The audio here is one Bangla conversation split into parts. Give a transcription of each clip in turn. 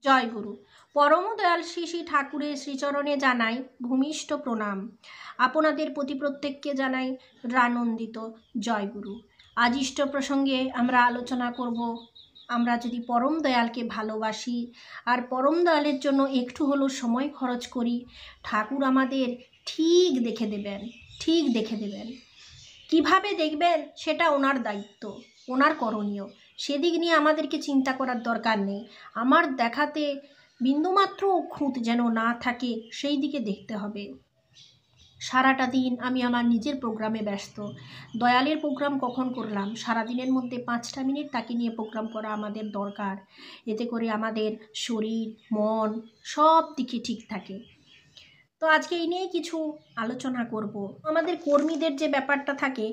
জয় গুরু। পরম দয়াল শ্রী শ্রী ঠাকুরের শ্রীচরণে জানাই ভূমিষ্ঠ প্রণাম। আপনাদের প্রতি প্রত্যেককে জানাই রানন্দিত জয় গুরু। আজ ইষ্ট প্রসঙ্গে আমরা আলোচনা করব, আমরা যদি পরম দয়ালকে ভালোবাসি আর পরম দয়ালের জন্য একটু হলেও সময় খরচ করি, ঠাকুর আমাদের ঠিক দেখে দেবেন, ঠিক দেখে দেবেন। কিভাবে দেখবেন সেটা ওনার দায়িত্ব, ওনার করণীয়, সেদিক নিয়ে আমাদেরকে চিন্তা করার দরকার নেই। আমার দেখাতে বিন্দুমাত্র খুঁত যেন না থাকে সেই দিকে দেখতে হবে। সারাটা দিন আমি আমার নিজের প্রোগ্রামে ব্যস্ত। দয়ালের প্রোগ্রাম কখন করলাম? সারাদিনের মধ্যে 5টা মিনিট তাকে নিয়ে প্রোগ্রাম করা আমাদের দরকার। এতে করে আমাদের শরীর মন সব দিকে ঠিক থাকে। তো আজকে এই নিয়ে কিছু আলোচনা করব। আমাদের কর্মীদের যে ব্যাপারটা থাকে,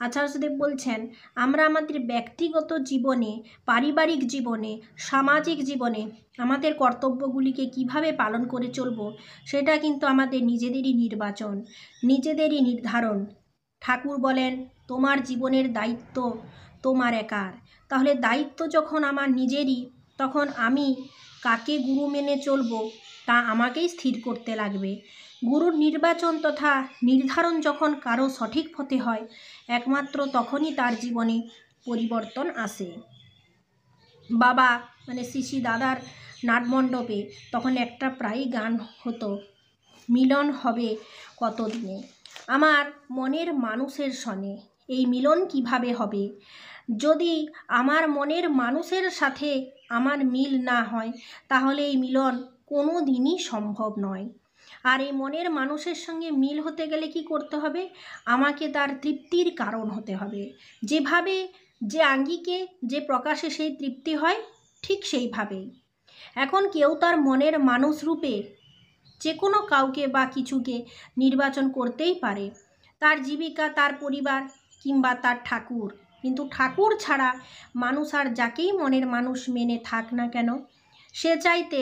আচার্যদেব বলছেন আমরা আমাদের ব্যক্তিগত জীবনে, পারিবারিক জীবনে, সামাজিক জীবনে আমাদের কর্তব্যগুলিকে কিভাবে পালন করে চলব, সেটা কিন্তু আমাদের নিজেদেরই নির্বাচন, নিজেদেরই নির্ধারণ। ঠাকুর বলেন তোমার জীবনের দায়িত্ব তোমার একার। তাহলে দায়িত্ব যখন আমার নিজেরই, তখন আমি কাকে গুরু মেনে চলব তা আমাকেই স্থির করতে লাগবে। গুরুর নির্বাচন তথা নির্ধারণ যখন কারো সঠিক পথে হয়, একমাত্র তখনই তার জীবনে পরিবর্তন আসে। বাবা মানে শ্রী শ্রী দাদার নাটমণ্ডপে তখন একটা প্রায় গান হতো, মিলন হবে কতদিনে আমার মনের মানুষের সনে। এই মিলন কিভাবে হবে? যদি আমার মনের মানুষের সাথে আমার মিল না হয়, তাহলে এই মিলন কোনো দিনই সম্ভব নয়। আর এই মনের মানুষের সঙ্গে মিল হতে গেলে কি করতে হবে? আমাকে তার তৃপ্তির কারণ হতে হবে। যেভাবে যে আঙ্গিকে যে প্রকাশে সেই তৃপ্তি হয়, ঠিক সেইভাবেই এখন কেউ তার মনের মানুষ রূপে যে কোনো কাউকে বা কিছুকে নির্বাচন করতেই পারে, তার জীবিকা, তার পরিবার কিংবা তার ঠাকুর। কিন্তু ঠাকুর ছাড়া মানুষ আর যাকেই মনের মানুষ মেনে থাক না কেন, সে চাইতে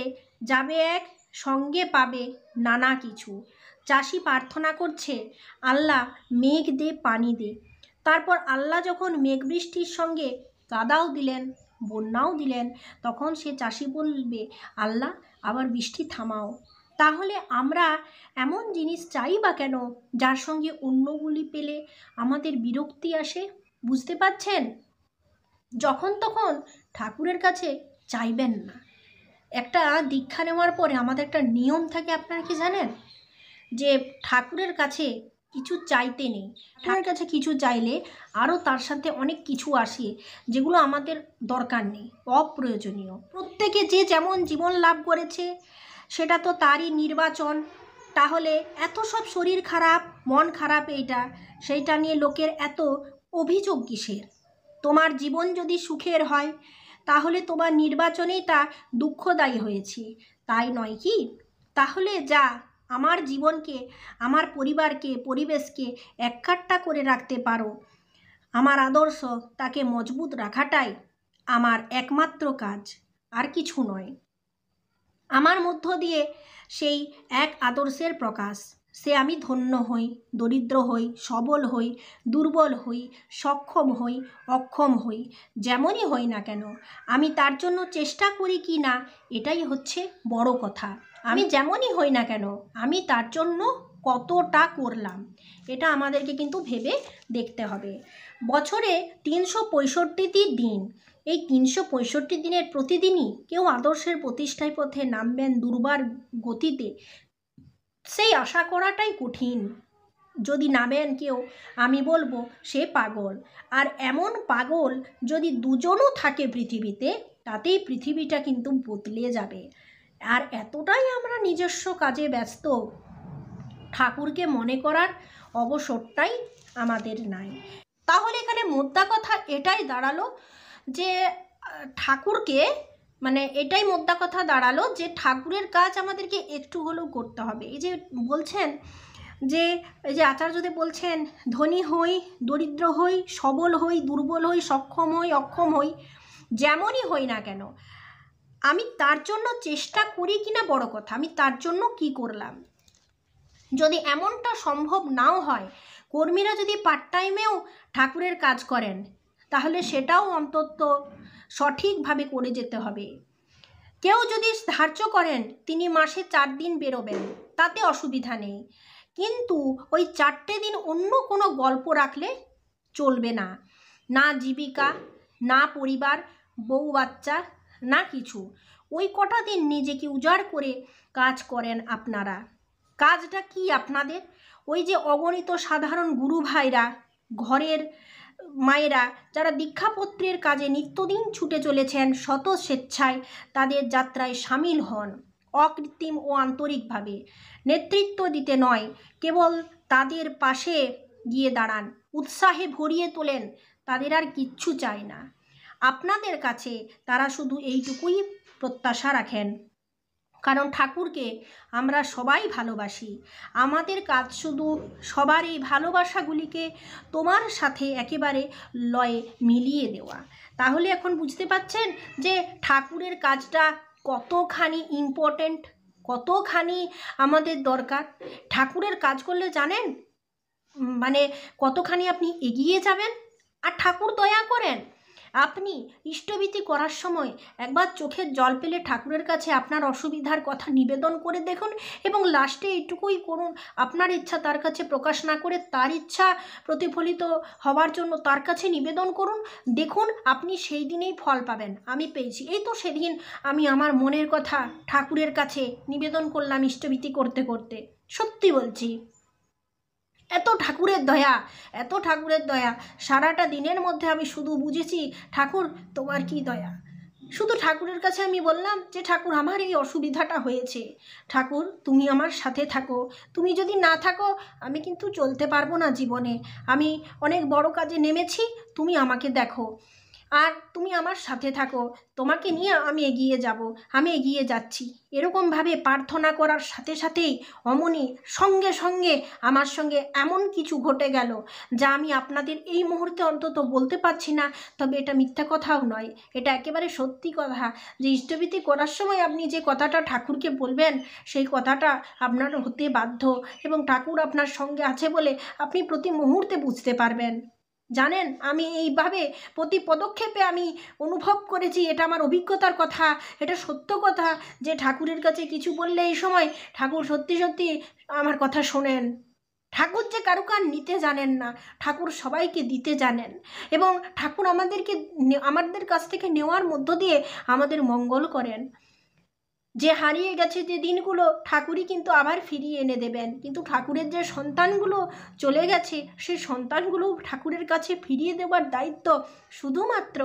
যাবে এক, সঙ্গে পাবে নানা কিছু। চাষি প্রার্থনা করছে আল্লাহ মেঘ দে, পানি দে। তারপর আল্লাহ যখন মেঘ বৃষ্টির সঙ্গে কাদাও দিলেন, বন্যাও দিলেন, তখন সে চাষি বলবে আল্লাহ আবার বৃষ্টি থামাও। তাহলে আমরা এমন জিনিস চাই বা কেন যার সঙ্গে অন্যগুলি পেলে আমাদের বিরক্তি আসে? বুঝতে পারছেন? যখন তখন ঠাকুরের কাছে চাইবেন না। একটা দীক্ষা নেওয়ার পরে আমাদের একটা নিয়ম থাকে, আপনারা কি জানেন? যে ঠাকুরের কাছে কিছু চাইতে নেই। ঠাকুরের কাছে কিছু চাইলে আরও তার সাথে অনেক কিছু আসে যেগুলো আমাদের দরকার নেই, অপ্রয়োজনীয়। প্রত্যেকে যে যেমন জীবন লাভ করেছে সেটা তো তারই নির্বাচন। তাহলে এত সব শরীর খারাপ, মন খারাপ, সেইটা নিয়ে লোকের এত অভিযোগ কিসের? তোমার জীবন যদি সুখের হয়, তাহলে তোমার নির্বাচনেই তা দুঃখদায়ী হয়েছে, তাই নয় কি? তাহলে যা আমার জীবনকে, আমার পরিবারকে, পরিবেশকে এককাট্টা করে রাখতে পারো, আমার আদর্শ তাকে মজবুত রাখাটাই আমার একমাত্র কাজ, আর কিছু নয়। আমার মধ্য দিয়ে সেই এক আদর্শের প্রকাশ। সে আমি ধন্য হই, দরিদ্র হই, সবল হই, দুর্বল হই, সক্ষম হই, অক্ষম হই, যেমনই হই না কেন, আমি তার জন্য চেষ্টা করি কি না, এটাই হচ্ছে বড় কথা। আমি যেমনই হই না কেন, আমি তার জন্য কতটা করলাম, এটা আমাদেরকে কিন্তু ভেবে দেখতে হবে। বছরে 365টি দিন, এই 365 দিনের প্রতিদিনই কেউ আদর্শের প্রতিষ্ঠায় পথে নামবেন দুর্বার গতিতে, সেই আশা করাটাই কঠিন। যদি নামেন কেউ, আমি বলবো সে পাগল। আর এমন পাগল যদি দুজনও থাকে পৃথিবীতে, তাতেই পৃথিবীটা কিন্তু বদলে যাবে। আর এতটাই আমরা নিজস্ব কাজে ব্যস্ত, ঠাকুরকে মনে করার অবসরটাই আমাদের নাই। তাহলে এখানে মোদ্দা কথা এটাই দাঁড়ালো যে ঠাকুরকে, মানে এটাই মোদ্দা কথা দাঁড়ালো যে ঠাকুরের কাজ আমাদেরকে একটু হলেও করতে হবে। এই যে বলছেন যে, এই যে আচার্যদেব বলছেন ধনী হই, দরিদ্র হই, সবল হই, দুর্বল হই, সক্ষম হই, অক্ষম হই, যেমনই হই না কেন, আমি তার জন্য চেষ্টা করি কিনা বড় কথা, আমি তার জন্য কি করলাম। যদি এমনটা সম্ভব নাও হয়, কর্মীরা যদি পার্ট টাইমেও ঠাকুরের কাজ করেন, তাহলে সেটাও অন্তত সঠিকভাবে করে যেতে হবে। কেউ যদি ধার্য করেন তিনি মাসে 4 দিন বেরোবেন, তাতে অসুবিধা নেই, কিন্তু ওই 4টে দিন অন্য কোনো গল্প রাখলে চলবে না। না জীবিকা, না পরিবার, বউ বাচ্চা, না কিছু। ওই কটা দিন নিজেকে উজাড় করে কাজ করেন আপনারা। কাজটা কি আপনাদের? ওই যে অগণিত সাধারণ গুরু ভাইরা, ঘরের মায়েরা যারা দীক্ষাপত্রের কাজে নিত্যদিন ছুটে চলেছেন শত স্বেচ্ছায়, তাদের যাত্রায় সামিল হন অকৃত্রিম ও আন্তরিকভাবে। নেতৃত্ব দিতে নয়, কেবল তাদের পাশে গিয়ে দাঁড়ান, উৎসাহে ভরিয়ে তোলেন। তাদের আর কিচ্ছু চায় না। আপনাদের কাছে তারা শুধু এইটুকুই প্রত্যাশা রাখেন, কারণ ঠাকুরকে আমরা সবাই ভালোবাসি। আমাদের কাজ শুধু সবার এই ভালোবাসাগুলিকে তোমার সাথে একেবারে লয়ে মিলিয়ে দেওয়া। তাহলে এখন বুঝতে পাচ্ছেন যে ঠাকুরের কাজটা কতখানি ইম্পর্ট্যান্ট, কতখানি আমাদের দরকার। ঠাকুরের কাজ করলে জানেন মানে কতখানি আপনি এগিয়ে যাবেন। আর ঠাকুর দয়া করেন। আপনি ইষ্টভীতি করার সময় একবার চোখের জল পেলে ঠাকুরের কাছে আপনার অসুবিধার কথা নিবেদন করে দেখুন, এবং লাস্টে এইটুকুই করুন, আপনার ইচ্ছা তার কাছে প্রকাশ না করে তার ইচ্ছা প্রতিফলিত হওয়ার জন্য তার কাছে নিবেদন করুন। দেখুন আপনি সেই দিনেই ফল পাবেন। আমি পেয়েছি। এই তো সেদিন আমি আমার মনের কথা ঠাকুরের কাছে নিবেদন করলাম ইষ্টভীতি করতে করতে। সত্যি বলছি, এত ঠাকুরের দয়া, এত ঠাকুরের দয়া। সারাটা দিনের মধ্যে আমি শুধু বুঝেছি ঠাকুর তোমার কি দয়া। শুধু ঠাকুরের কাছে আমি বললাম যে ঠাকুর আমার এই অসুবিধাটা হয়েছে, ঠাকুর তুমি আমার সাথে থাকো, তুমি যদি না থাকো আমি কিন্তু চলতে পারবো না জীবনে। আমি অনেক বড় কাজে নেমেছি, তুমি আমাকে দেখো আর তুমি আমার সাথে থাকো, তোমাকে নিয়ে আমি এগিয়ে যাব, আমি এগিয়ে যাচ্ছি। এরকমভাবে প্রার্থনা করার সাথে সাথেই অমনি সঙ্গে সঙ্গে আমার সঙ্গে এমন কিছু ঘটে গেল যা আমি আপনাদের এই মুহূর্তে অন্তত বলতে পারছি না। তবে এটা মিথ্যা কথাও নয়, এটা একেবারে সত্যি কথা যে ইষ্টভীতি করার সময় আপনি যে কথাটা ঠাকুরকে বলবেন সেই কথাটা আপনার হতে বাধ্য, এবং ঠাকুর আপনার সঙ্গে আছে বলে আপনি প্রতি মুহূর্তে বুঝতে পারবেন। জানেন আমি এইভাবে প্রতি পদক্ষেপে আমি অনুভব করেছি, এটা আমার অভিজ্ঞতার কথা, এটা সত্য কথা যে ঠাকুরের কাছে কিছু বললে এই সময় ঠাকুর সত্যি সত্যি আমার কথা শোনেন। ঠাকুর যে কারো কান নিতে জানেন না, ঠাকুর সবাইকে দিতে জানেন, এবং ঠাকুর আমাদের কাছ থেকে নেওয়ার মধ্য দিয়ে আমাদের মঙ্গল করেন। যে হারিয়ে গেছে যে দিনগুলো ঠাকুরই কিন্তু আবার ফিরিয়ে এনে দেবেন, কিন্তু ঠাকুরের যে সন্তানগুলো চলে গেছে সেই সন্তানগুলো ঠাকুরের কাছে ফিরিয়ে দেওয়ার দায়িত্ব শুধুমাত্র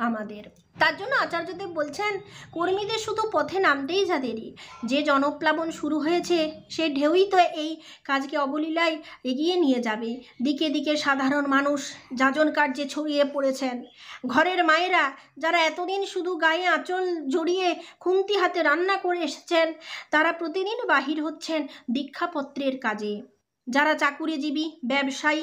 আমাদের। তার জন্য আচার্যদেব বলছেন কর্মীদের শুধু পথে নামতেই যা দেরি, যে জনপ্লাবন শুরু হয়েছে সে ঢেউই তো এই কাজকে অবলীলায় এগিয়ে নিয়ে যাবে। দিকে দিকে সাধারণ মানুষ যাজন কার্যে ছড়িয়ে পড়েছেন। ঘরের মায়েরা যারা এতদিন শুধু গায়ে আঁচল জড়িয়ে খুন্তি হাতে রান্না করে এসেছেন, তারা প্রতিদিন বাহির হচ্ছেন দীক্ষাপত্রের কাজে। যারা চাকুরিজীবী, ব্যবসায়ী,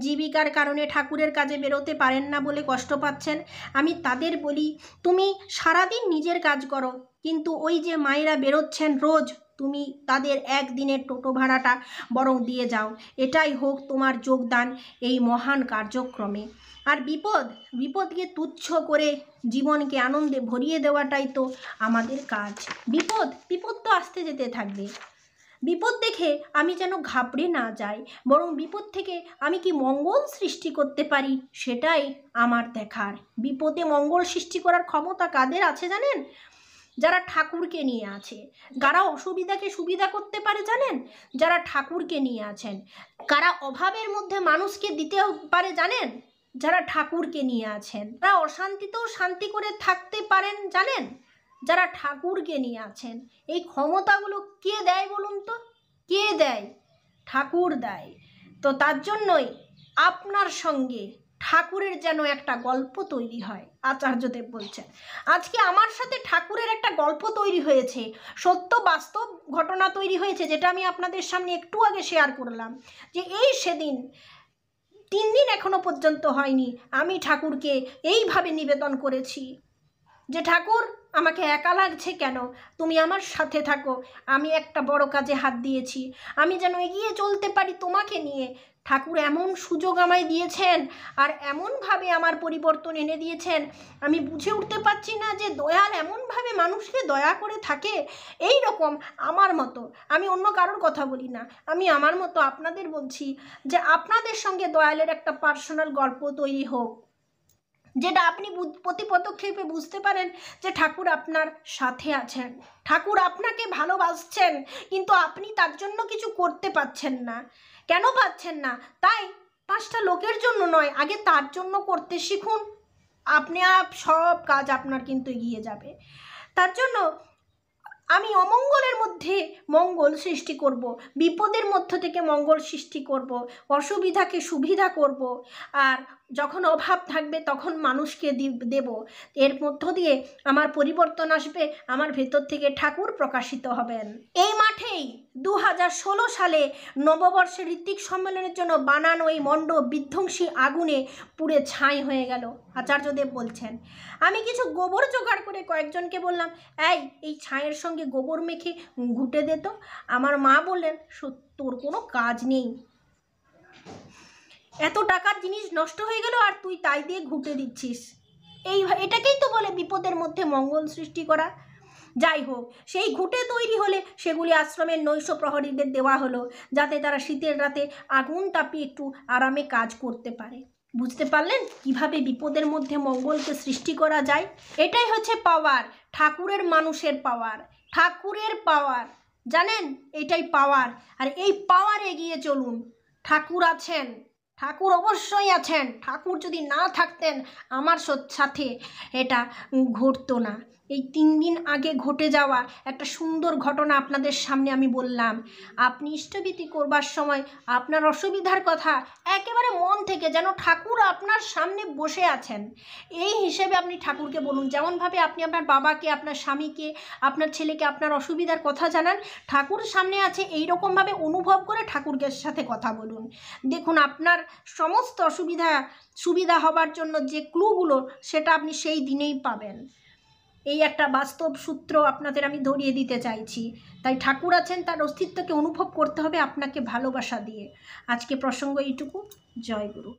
জীবিকার কারণে ঠাকুরের কাজে বেরোতে পারেন না বলে কষ্ট পাচ্ছেন, আমি তাদের বলি তুমি সারাদিন নিজের কাজ করো, কিন্তু ওই যে মায়েরা বেরোচ্ছেন রোজ, তুমি তাদের একদিনের টোটো ভাড়াটা বরং দিয়ে যাও। এটাই হোক তোমার যোগদান এই মহান কার্যক্রমে। আর বিপদকে তুচ্ছ করে জীবনকে আনন্দে ভরিয়ে দেওয়াটাই তো আমাদের কাজ। বিপদ তো আসতে যেতে থাকবে। বিপদ দেখে আমি যেন ঘাবড়ে না যাই, বরং বিপদ থেকে আমি কি মঙ্গল সৃষ্টি করতে পারি সেটাই আমার দেখার। বিপদে মঙ্গল সৃষ্টি করার ক্ষমতা কাদের আছে জানেন? যারা ঠাকুরকে নিয়ে আছে। কারা অসুবিধাকে সুবিধা করতে পারে জানেন? যারা ঠাকুরকে নিয়ে আছেন। কারা অভাবের মধ্যে মানুষকে দিতে পারে জানেন? যারা ঠাকুরকে নিয়ে আছেন। তারা অশান্তিতেও শান্তি করে থাকতে পারেন জানেন? যারা ঠাকুরকে নিয়ে আছেন। এই ক্ষমতাগুলো কে দেয় বলুন তো? কে দেয়? ঠাকুর দেয়। তো তার জন্যই আপনার সঙ্গে ঠাকুরের যেন একটা গল্প তৈরি হয়। আচার্যদেব বলছেন আজকে আমার সাথে ঠাকুরের একটা গল্প তৈরি হয়েছে, সত্য বাস্তব ঘটনা তৈরি হয়েছে, যেটা আমি আপনাদের সামনে একটু আগে শেয়ার করলাম। যে এই সেদিন 3 দিন এখনো পর্যন্ত হয়নি, আমি ঠাকুরকে এইভাবে নিবেদন করেছি যে ঠাকুর আমাকে একা লাগছে কেন, তুমি আমার সাথে থাকো, আমি একটা বড় কাজে হাত দিয়েছি, আমি যেন এগিয়ে চলতে পারি তোমাকে নিয়ে। ঠাকুর এমন সুযোগ আমায় দিয়েছেন আর এমনভাবে আমার পরিবর্তন এনে দিয়েছেন, আমি বুঝে উঠতে পারছি না যে দয়াল এমনভাবে মানুষকে দয়া করে থাকে। এই রকম আমার মতো, আমি অন্য কারোর কথা বলি না, আমি আমার মতো আপনাদের বলছি যে আপনাদের সঙ্গে দয়ালের একটা পার্সোনাল গল্প তৈরি হোক, যেটা আপনি প্রতি পদক্ষেপে বুঝতে পারেন যে ঠাকুর আপনার সাথে আছেন, ঠাকুর আপনাকে ভালোবাসছেন, কিন্তু আপনি তার জন্য কিছু করতে পারছেন না। কেন পাচ্ছেন না? তাই 5টা লোকের জন্য নয়, আগে তার জন্য করতে শিখুন, আপনি সব কাজ আপনার কিন্তু এগিয়ে যাবে। তার জন্য আমি অমঙ্গলের মধ্যে মঙ্গল সৃষ্টি করব, বিপদের মধ্য থেকে মঙ্গল সৃষ্টি করব, অসুবিধাকে সুবিধা করব, আর যখন অভাব থাকবে তখন মানুষকে দেব। এর মধ্য দিয়ে আমার পরিবর্তন আসবে, আমার ভেতর থেকে ঠাকুর প্রকাশিত হবেন। এই মাঠেই 2016 সালে নববর্ষের ঋত্বিক সম্মেলনের জন্য বানানো এই মণ্ডপ বিধ্বংসী আগুনে পুড়ে ছাই হয়ে গেল। আচার্যদেব বলছেন, আমি কিছু গোবর জোগাড় করে কয়েকজনকে বললাম, এই ছায়ের সঙ্গে গোবর মেখে ঘুটে দে তো। আমার মা বললেন, তোর কোনো কাজ নেই, এত টাকার জিনিস নষ্ট হয়ে গেল আর তুই তাই দিয়ে ঘুটে দিচ্ছিস। এটাকেই তো বলে বিপদের মধ্যে মঙ্গল সৃষ্টি করা। যাই হোক, সেই ঘুঁটে তৈরি হলে সেগুলি আশ্রমের নৈশ প্রহরীদের দেওয়া হলো, যাতে তারা শীতের রাতে আগুন তাপিয়ে একটু আরামে কাজ করতে পারে। বুঝতে পারলেন কিভাবে বিপদের মধ্যে মঙ্গলকে সৃষ্টি করা যায়? এটাই হচ্ছে পাওয়ার, ঠাকুরের মানুষের পাওয়ার, ঠাকুরের পাওয়ার, জানেন এটাই পাওয়ার। আর এই পাওয়ার এগিয়ে চলুন, ঠাকুর আছেন, ঠাকুর অবশ্যই আছেন। ঠাকুর যদি না থাকতেন আমার সাথে এটা ঘটতো না। এই 3 দিন আগে ঘটে যাওয়া একটা সুন্দর ঘটনা আপনাদের সামনে আমি বললাম। আপনি ইষ্টভীতি করবার সময় আপনার অসুবিধার কথা একেবারে মন থেকে, যেন ঠাকুর আপনার সামনে বসে আছেন এই হিসেবে আপনি ঠাকুরকে বলুন। যেমনভাবে আপনি আপনার বাবাকে, আপনার স্বামীকে, আপনার ছেলেকে আপনার অসুবিধার কথা জানান, ঠাকুর সামনে আছে এই রকমভাবে অনুভব করে ঠাকুরের সাথে কথা বলুন। দেখুন আপনার সমস্ত সুবিধা হবার জন্য যে ক্লুগুলো, সেটা আপনি সেই দিনেই পাবেন। এই একটা বাস্তব সূত্র আপনাদের আমি ধরিয়ে দিতে চাইছি। তাই ঠাকুর আছেন, তার অস্তিত্বকে অনুভব করতে হবে আপনাকে ভালোবাসা দিয়ে। আজকে প্রসঙ্গ এইটুকু। জয় গুরু।